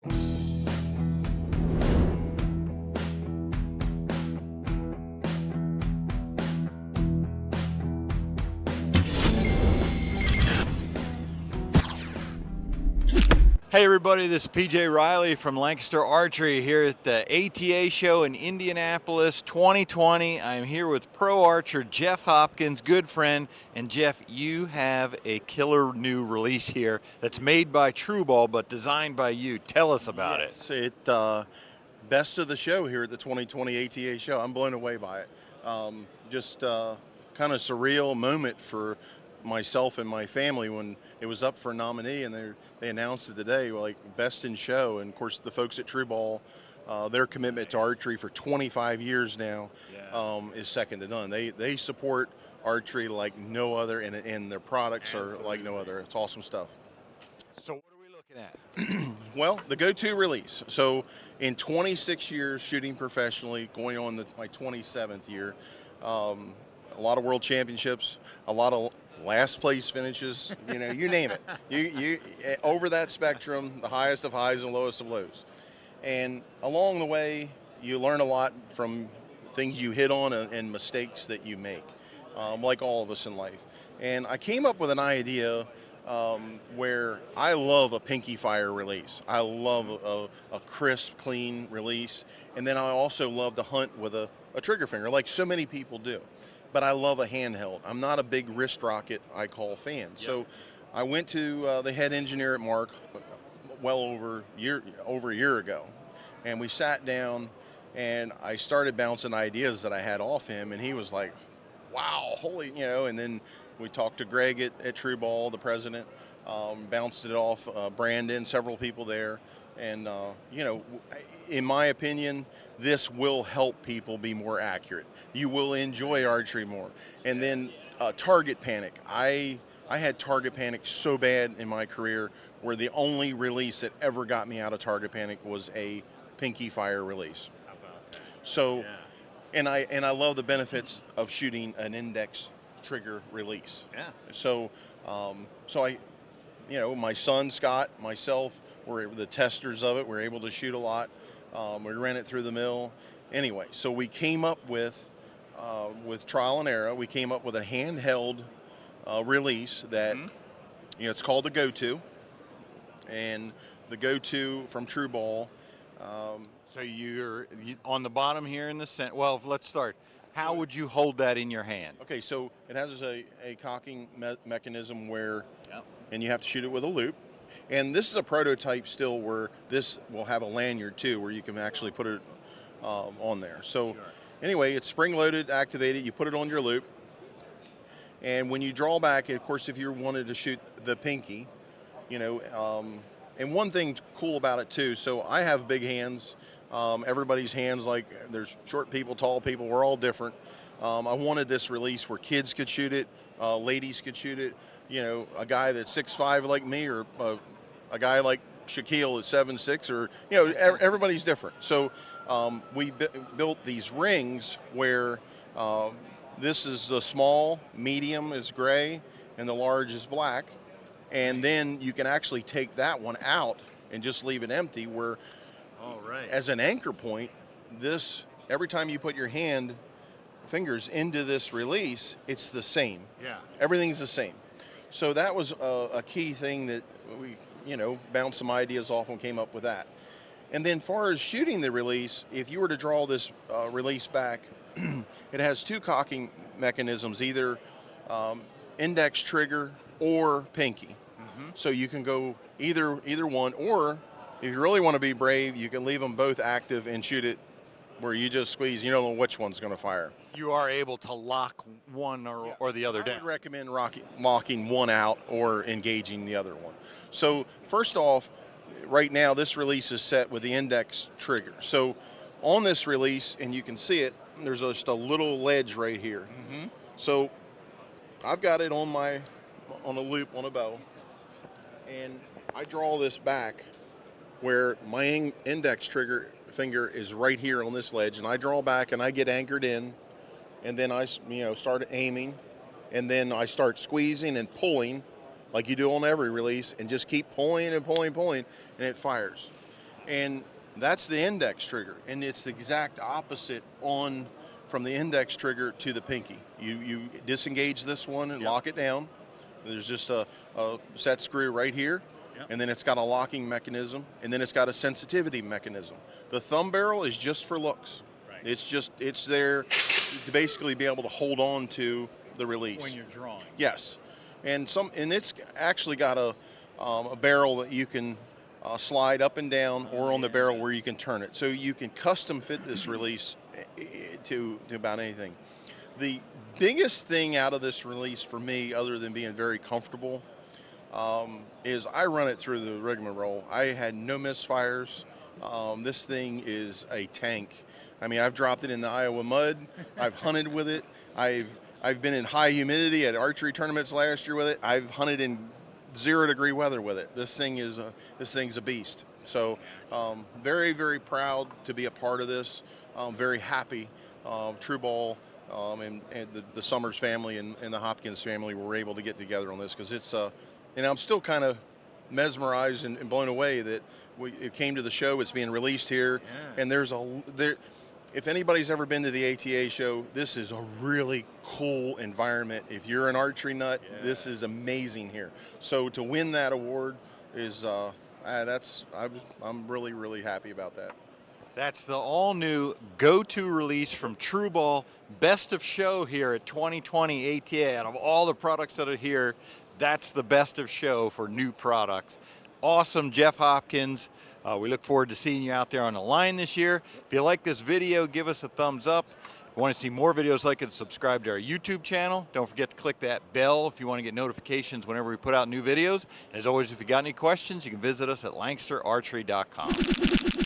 Hey everybody, this is PJ Riley from Lancaster Archery here at the ATA show in Indianapolis 2020. I'm here with pro archer Jeff Hopkins, good friend. And Jeff, you have a killer new release here that's made by T.R.U but designed by you. Tell us about it. Best of the show here at the 2020 ATA show. I'm blown away by it. Just kind of surreal moment for myself and my family when it was up for nominee, and they announced it today, like best in show. And of course, the folks at T.R.U, their commitment to archery for 25 years now is second to none. They support archery like no other, and their products are like no other. It's awesome stuff. So what are we looking at? Well, the Go2 release. So in 26 years shooting professionally, going on my 27th year, a lot of world championships, a lot of last place finishes, you name it. You over that spectrum, the highest of highs and lowest of lows. And along the way, you learn a lot from things you hit on and mistakes that you make, like all of us in life. And I came up with an idea where I love a pinky fire release. I love a crisp, clean release. And then I also love to hunt with a trigger finger, like so many people do. But I love a handheld. I'm not a big wrist rocket, I call, fan. Yep. So I went to the head engineer at Mark well over a year ago, and we sat down and I started bouncing ideas that I had off him, and he was like, wow, holy, and then we talked to Greg at T.R.U, the president, bounced it off Brandon, several people there. And, in my opinion, this will help people be more accurate. You will enjoy archery more. And then target panic. I had target panic so bad in my career where the only release that ever got me out of target panic was a pinky fire release. How about that? So, yeah. And I love the benefits of shooting an index trigger release. Yeah. So, my son Scott, myself, we're the testers of it. We're able to shoot a lot. We ran it through the mill. Anyway, so we came up with trial and error, we came up with a handheld release that, it's called the Go2. And the Go2 from T.R.U. So you're on the bottom here in the center. Well, let's start. How would you hold that in your hand? Okay, so it has a cocking mechanism where, and you have to shoot it with a loop. And this is a prototype still where this will have a lanyard too, where you can actually put it on there. So anyway, it's spring-loaded, activated. You put it on your loop. And when you draw back, of course, if you wanted to shoot the pinky, and one thing cool about it too, so I have big hands. Everybody's hands, like there's short people, tall people, we're all different. I wanted this release where kids could shoot it, ladies could shoot it. A guy that's 6'5" like me, or a guy like Shaquille at 7'6", or everybody's different. So we built these rings where this is the small, medium is gray, and the large is black. And then you can actually take that one out and just leave it empty, where as an anchor point, every time you put your fingers into this release, it's the same. Yeah. Everything's the same. So that was a key thing that we, bounced some ideas off and came up with that. And then far as shooting the release, if you were to draw this release back, it has two cocking mechanisms, either index trigger or pinky. So you can go either one, or if you really want to be brave, you can leave them both active and shoot it where you just squeeze, you don't know which one's going to fire. You are able to lock one or the other down. I would recommend locking one out or engaging the other one. So first off, right now this release is set with the index trigger. So on this release, and you can see it, there's just a little ledge right here. So I've got it on a loop on a bow, and I draw this back where my index trigger finger is right here on this ledge, and I draw back and I get anchored in, and then I start aiming, and then I start squeezing and pulling like you do on every release, and just keep pulling and pulling, and it fires. And that's the index trigger, and it's the exact opposite on from the index trigger to the pinky. You disengage this one and lock it down. There's just a set screw right here, and then it's got a locking mechanism, and then it's got a sensitivity mechanism. The thumb barrel is just for looks. Right. It's there to basically be able to hold on to the release when you're drawing. Yes, and it's actually got a barrel that you can slide up and down, or on the barrel where you can turn it. So you can custom fit this release to about anything. The biggest thing out of this release for me, other than being very comfortable, is I run it through the rigmarole. I had no misfires. This thing is a tank. I mean, I've dropped it in the Iowa mud. I've hunted with it. I've been in high humidity at archery tournaments last year with it. I've hunted in 0-degree weather with it. This thing's a beast. So very, very proud to be a part of this. Very happy. True Ball and the Summers family and the Hopkins family were able to get together on this, because it's and I'm still kind of mesmerized and blown away that it came to the show. It's being released here, and if anybody's ever been to the ATA show, this is a really cool environment. If you're an archery nut, this is amazing here. So to win that award is I'm really, really happy about that. That's the all-new Go2 release from True Ball. Best of show here at 2020 ATA. Out of all the products that are here, that's the best of show for new products. Awesome, Jeff Hopkins. We look forward to seeing you out there on the line this year. If you like this video, give us a thumbs up. If you want to see more videos like it, subscribe to our YouTube channel. Don't forget to click that bell if you want to get notifications whenever we put out new videos. And as always, if you got any questions, you can visit us at LancasterArchery.com.